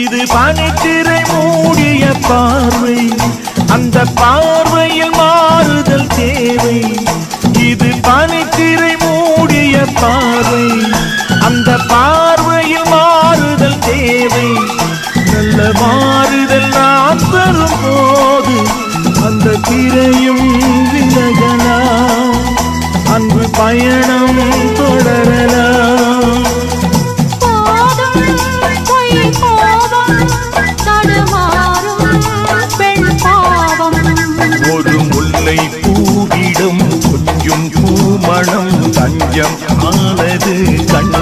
இது பனித்திரை மூடிய பார்வை, அந்த பார்வையில் மாறுதல் தேவை. இது பனித்திரை மூடிய பார்வை, அந்த பார்வையில் மாறுதல் தேவை. நல்ல மாறுதல் நாம் தரும் போது அந்த திரையும் விலகலாம், அன்பு பயணம் தொடரலாம். ஒரு முல்லை பூவிடம் கொஞ்சம் பூமணம் தஞ்சம் ஆனது கண்